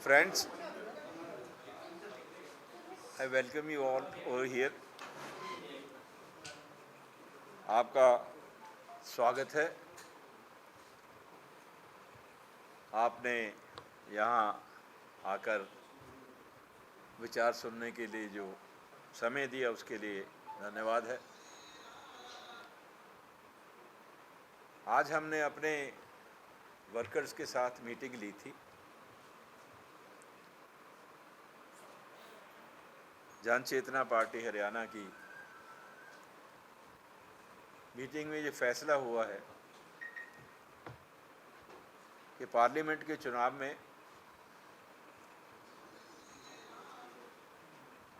Friends, I welcome you all over here. आपका स्वागत है। आपने यहाँ आकर विचार सुनने के लिए जो समय दिया उसके लिए धन्यवाद है। आज हमने अपने वर्कर्स के साथ मीटिंग ली थी। जन चेतना पार्टी हरियाणा की मीटिंग में ये फैसला हुआ है कि पार्लियामेंट के चुनाव में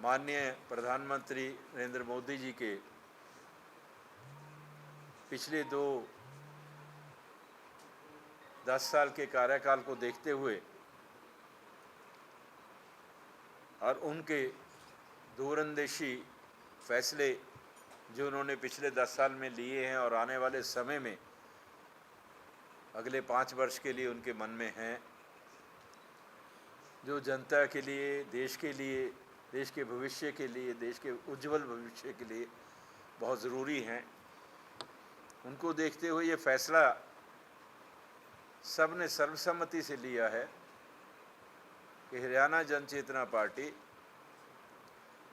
माननीय प्रधानमंत्री नरेंद्र मोदी जी के पिछले 10 साल के कार्यकाल को देखते हुए और उनके दूरंदेशी फैसले जो उन्होंने पिछले 10 साल में लिए हैं और आने वाले समय में अगले 5 वर्ष के लिए उनके मन में हैं, जो जनता के लिए, देश के भविष्य के लिए, देश के उज्जवल भविष्य के लिए बहुत ज़रूरी हैं, उनको देखते हुए ये फैसला सब ने सर्वसम्मति से लिया है कि हरियाणा जन चेतना पार्टी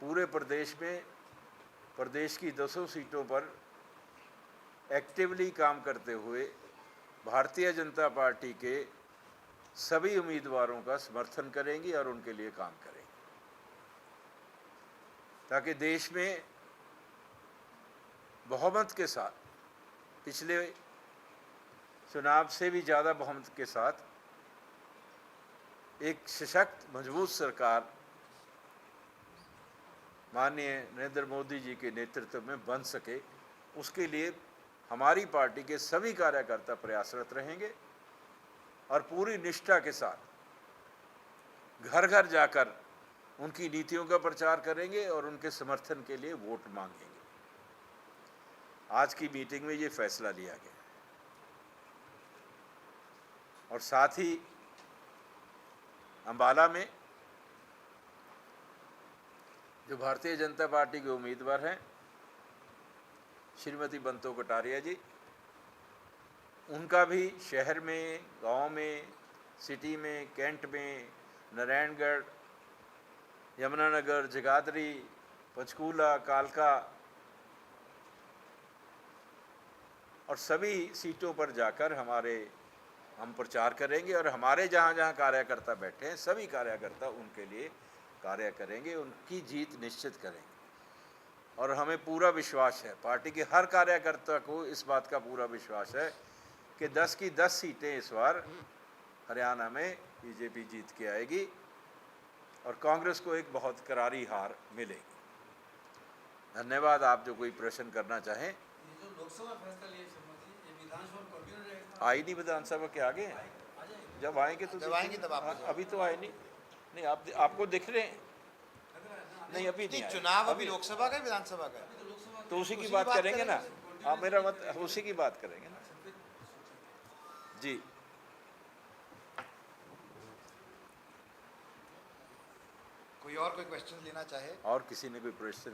पूरे प्रदेश में प्रदेश की 200 सीटों पर एक्टिवली काम करते हुए भारतीय जनता पार्टी के सभी उम्मीदवारों का समर्थन करेंगी और उनके लिए काम करेंगी, ताकि देश में बहुमत के साथ, पिछले चुनाव से भी ज़्यादा बहुमत के साथ एक सशक्त मजबूत सरकार माननीय नरेंद्र मोदी जी के नेतृत्व में बन सके, उसके लिए हमारी पार्टी के सभी कार्यकर्ता प्रयासरत रहेंगे और पूरी निष्ठा के साथ घर घर जाकर उनकी नीतियों का प्रचार करेंगे और उनके समर्थन के लिए वोट मांगेंगे। आज की मीटिंग में ये फैसला लिया गया और साथ ही अंबाला में जो भारतीय जनता पार्टी के उम्मीदवार हैं श्रीमती बंतो कटारिया जी, उनका भी शहर में, गांव में, सिटी में, कैंट में, नारायणगढ़, यमुनानगर, जगाधरी, पंचकूला, कालका और सभी सीटों पर जाकर हम प्रचार करेंगे और हमारे जहाँ जहाँ कार्यकर्ता बैठे हैं सभी कार्यकर्ता उनके लिए कार्य करेंगे, उनकी जीत निश्चित करेंगे। और हमें पूरा विश्वास है, पार्टी के हर कार्यकर्ता को इस बात का पूरा विश्वास है कि 10 की 10 सीटें इस बार हरियाणा में बीजेपी जीत के आएगी और कांग्रेस को एक बहुत करारी हार मिलेगी। धन्यवाद। आप जो कोई प्रश्न करना चाहें। लोकसभा फैसला लिए विधानसभा आई नहीं, विधानसभा के आगे हैं, जब आएंगे तो अभी तो आए नहीं आपको दिख रहे हैं? नहीं, अभी नहीं, चुनाव अभी लोकसभा का विधानसभा का तो उसी की बात करेंगे ना। आप मेरा मत उसी की बात करेंगे ना जी। कोई क्वेश्चन लेना चाहे और किसी ने कोई प्रश्न?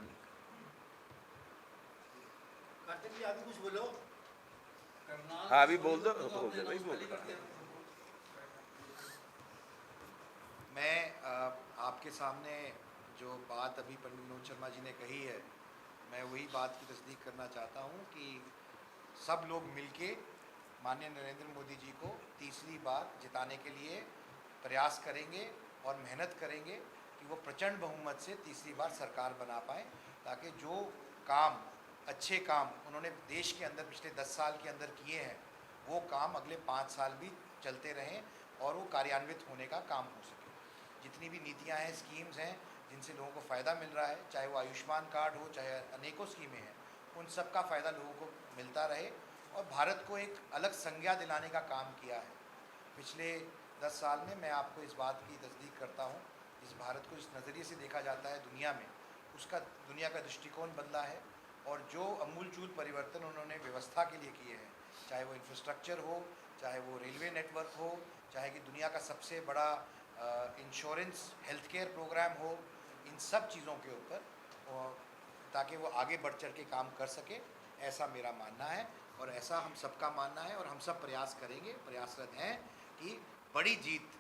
कार्तिक जी अभी कुछ बोलो। हाँ अभी बोल दो भाई, बोल दो। मैं आपके सामने जो बात अभी पंडित मनोज शर्मा जी ने कही है, मैं वही बात की तस्दीक करना चाहता हूँ कि सब लोग मिलके माननीय नरेंद्र मोदी जी को तीसरी बार जिताने के लिए प्रयास करेंगे और मेहनत करेंगे कि वो प्रचंड बहुमत से तीसरी बार सरकार बना पाए, ताकि जो अच्छे काम उन्होंने देश के अंदर पिछले 10 साल के अंदर किए हैं वो काम अगले 5 साल भी चलते रहें और वो कार्यान्वित होने का काम हो सके। जितनी भी नीतियां हैं, स्कीम्स हैं जिनसे लोगों को फ़ायदा मिल रहा है, चाहे वो आयुष्मान कार्ड हो, चाहे अनेकों स्कीमें हैं, उन सब का फ़ायदा लोगों को मिलता रहे और भारत को एक अलग संज्ञा दिलाने का काम किया है। पिछले 10 साल में मैं आपको इस बात की तस्दीक करता हूँ, इस भारत को इस नज़रिए से देखा जाता है दुनिया में, उसका दुनिया का दृष्टिकोण बदला है और जो अमूलचूल परिवर्तन उन्होंने व्यवस्था के लिए किए हैं, चाहे वो इंफ्रास्ट्रक्चर हो, चाहे वो रेलवे नेटवर्क हो, चाहे कि दुनिया का सबसे बड़ा इंश्योरेंस हेल्थ केयर प्रोग्राम हो, इन सब चीज़ों के ऊपर, और ताकि वो आगे बढ़ चढ़ के काम कर सके, ऐसा मेरा मानना है और ऐसा हम सबका मानना है। और हम सब प्रयास करेंगे, प्रयासरत हैं कि बड़ी जीत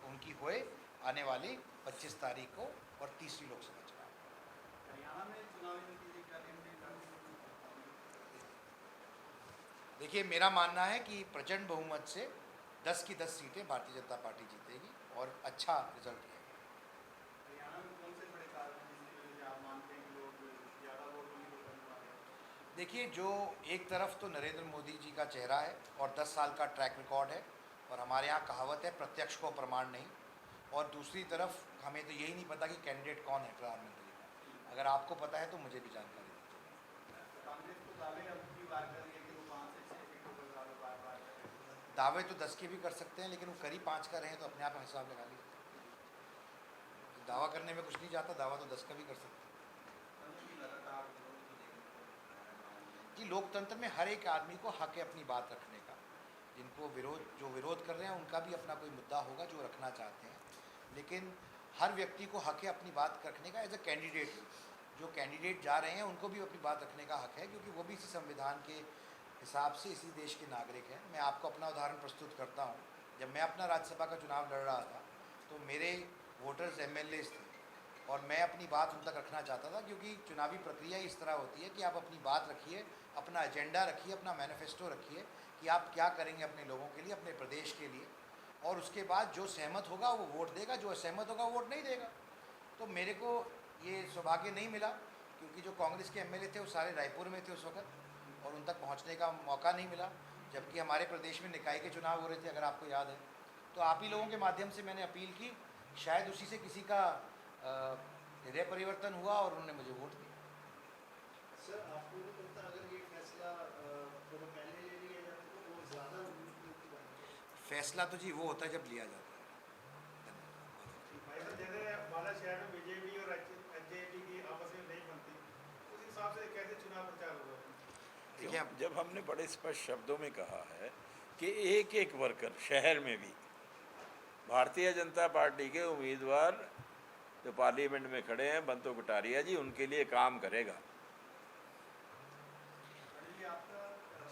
उनकी होए आने वाली 25 तारीख को और तीसरी लोकसभा चुनाव। हरियाणा में चुनावी नतीजे क्या देखिए, मेरा मानना है कि प्रचंड बहुमत से 10 की 10 सीटें भारतीय जनता पार्टी जीतेगी और अच्छा रिजल्ट है। हरियाणा में कौन से बड़े कारण हैं जिसकी वजह से आप मानते हैं कि लोग ज़्यादा वोट नहीं कर पा रहे हैं? देखिए, जो एक तरफ तो नरेंद्र मोदी जी का चेहरा है और 10 साल का ट्रैक रिकॉर्ड है, और हमारे यहाँ कहावत है प्रत्यक्ष को प्रमाण नहीं, और दूसरी तरफ हमें तो यही नहीं पता कि कैंडिडेट कौन है प्रधानमंत्री का। अगर आपको पता है तो मुझे भी जानकारी दीजिए। कांग्रेस तो दावे अब की बार कर रही है कि वो 5 से 6 सीटों पर दावे बार बार कर रहे हैं। दावे तो 10 के भी कर सकते हैं, लेकिन वो करीब 5 का रहे तो अपने आप हिसाब लगा लीजिए। दावा करने में कुछ नहीं जाता, दावा तो 10 का भी कर सकते हैं। कि लोकतंत्र में हर एक आदमी को हक है अपनी बात रखने का। जिनको जो विरोध कर रहे हैं उनका भी अपना कोई मुद्दा होगा जो रखना चाहते हैं, लेकिन हर व्यक्ति को हक है अपनी बात रखने का एज अ कैंडिडेट। जो कैंडिडेट जा रहे हैं उनको भी अपनी बात रखने का हक है, क्योंकि वो भी इसी संविधान के हिसाब से इसी देश के नागरिक हैं। मैं आपको अपना उदाहरण प्रस्तुत करता हूँ। जब मैं अपना राज्यसभा का चुनाव लड़ रहा था तो मेरे वोटर्स MLAs थे और मैं अपनी बात उन तक रखना चाहता था, क्योंकि चुनावी प्रक्रिया इस तरह होती है कि आप अपनी बात रखिए, अपना एजेंडा रखिए, अपना मैनिफेस्टो रखिए कि आप क्या करेंगे अपने लोगों के लिए, अपने प्रदेश के लिए, और उसके बाद जो सहमत होगा वो वोट देगा, जो असहमत होगा वो वोट नहीं देगा। तो मेरे को ये सौभाग्य नहीं मिला, क्योंकि जो कांग्रेस के MLA थे वो सारे रायपुर में थे उस वक्त और उन तक पहुंचने का मौका नहीं मिला, जबकि हमारे प्रदेश में निकाय के चुनाव हो रहे थे, अगर आपको याद है। तो आप ही लोगों के माध्यम से मैंने अपील की, शायद उसी से किसी का हृदय परिवर्तन हुआ और उन्होंने मुझे वोट दिया। सर, आपको नहीं लगता अगर ये फैसला थोड़ा पहले ले लिया जाता तो वो ज़्यादा फैसला तो जी वो होता है जब लिया जाता भाई साहब, जैसे बाला शहर में बीजेपी और HJP की आपस में नहीं बनती, उस हिसाब से कैसे चुनाव प्रचार होगा? है। देखिए, जब हमने बड़े स्पष्ट शब्दों में कहा है कि एक एक वर्कर शहर में भी भारतीय जनता पार्टी के उम्मीदवार जो पार्लियामेंट में खड़े हैं बंतो कटारिया जी, उनके लिए काम करेगा। अनिल जी, आपका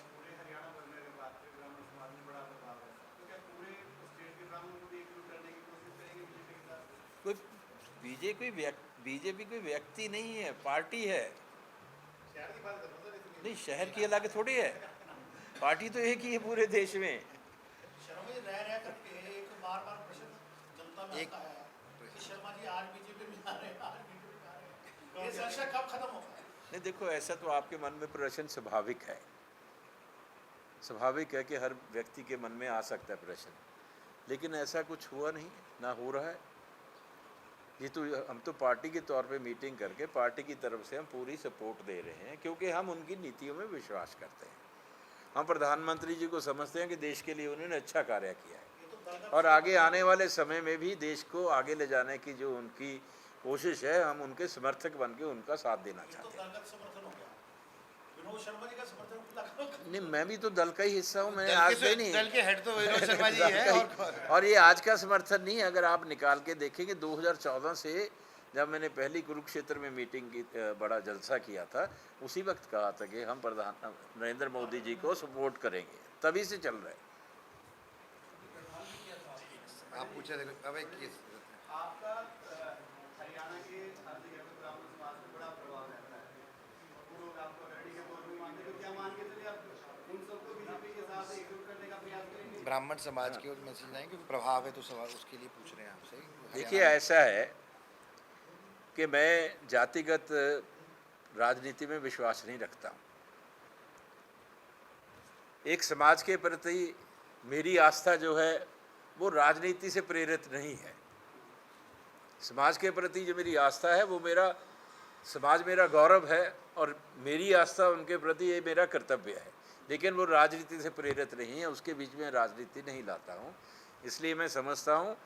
पूरे हरियाणा भर में अगर बात करें, ब्राह्मण समाज में बड़ा प्रभाव है, तो क्या पूरे स्टेट के ब्राह्मणों को भी एकजुट करने की कोशिश करेंगे बीजेपी के साथ? कोई बीजेपी कोई व्यक्ति नहीं है, पार्टी है। शहर की बात कर रहा हूँ सर, इसलिए नहीं, शहर की अलग थोड़ी है, पार्टी तो एक ही है पूरे देश में। शर्मा जी रह करके एक बार प्रश्न जनता में एक- आता है कि शर्मा जी आज बीजेपी में जा रहे हैं, आज बीजेपी में जा रहे हैं, ये चर्चा कब खत्म होगा? नहीं, देखो, ऐसा तो आपके मन में प्रश्न स्वाभाविक है। स्वाभाविक है कि हर व्यक्ति के मन में आ सकता है प्रश्न, लेकिन ऐसा कुछ हुआ नहीं, ना हो रहा है। ये तो हम तो पार्टी के तौर पे मीटिंग करके पार्टी की तरफ से हम पूरी सपोर्ट दे रहे हैं, क्योंकि हम उनकी नीतियों में विश्वास करते हैं। हम प्रधानमंत्री जी को समझते हैं कि देश के लिए उन्होंने अच्छा कार्य किया है, ये तो दलगत और आगे आने वाले समय में भी देश को आगे ले जाने की जो उनकी कोशिश है, हम उनके समर्थक बन के उनका साथ देना ये तो चाहते हैं। दलगत समर्थन हो गया। विनोद शर्मा जी का समर्थन खुला करो। नहीं, मैं भी तो दल का ही हिस्सा हूँ, मैंने दल आज के से नहीं। दल के हेड तो विनोद शर्मा जी दल हैं, का ही- और ये आज का समर्थन नहीं है। अगर आप निकाल के देखेंगे 2014 से जब मैंने पहली कुरुक्षेत्र में मीटिंग की, बड़ा जलसा किया था, उसी वक्त कहा था कि हम प्रधान नरेंद्र मोदी जी को सपोर्ट करेंगे, तभी से चल रहा है। आप पूछे थे अब आपका हरियाणा के हर जगह पे ब्राह्मण समाज में बड़ा प्रभाव रहता है, वो लोग आपको अग्रणी के तौर पे मानते हैं, तो क्या मान के चलिए आप उन सबको बीजेपी के साथ एकजुट करने का प्रयास करेंगे? ब्राह्मण समाज के और मैसेज आएंगे, क्योंकि प्रभाव है तो सवाल उसके लिए पूछ रहे हैं आपसे। देखिए, ऐसा है कि मैं जातिगत राजनीति में विश्वास नहीं रखता हूँ। एक समाज के प्रति मेरी आस्था जो है वो राजनीति से प्रेरित नहीं है। समाज के प्रति जो मेरी आस्था है वो मेरा समाज मेरा गौरव है, और मेरी आस्था उनके प्रति ये मेरा कर्तव्य है, लेकिन वो राजनीति से प्रेरित नहीं है। उसके बीच में राजनीति नहीं लाता हूँ। इसलिए मैं समझता हूँ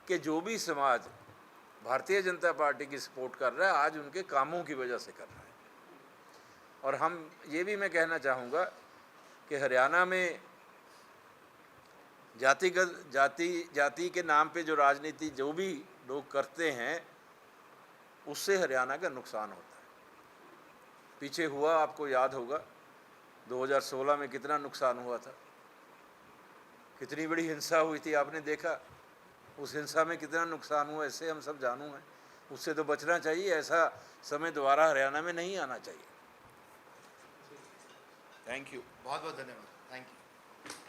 कि जो भी समाज भारतीय जनता पार्टी की सपोर्ट कर रहा है, आज उनके कामों की वजह से कर रहा है। और हम ये भी मैं कहना चाहूँगा कि हरियाणा में जाति के नाम पे जो राजनीति जो भी लोग करते हैं उससे हरियाणा का नुकसान होता है। पीछे हुआ, आपको याद होगा 2016 में कितना नुकसान हुआ था, कितनी बड़ी हिंसा हुई थी, आपने देखा उस हिंसा में कितना नुकसान हुआ, इससे हम सब जानू हैं। उससे तो बचना चाहिए, ऐसा समय दोबारा हरियाणा में नहीं आना चाहिए। Thank you. बहुत बहुत धन्यवाद। Thank you.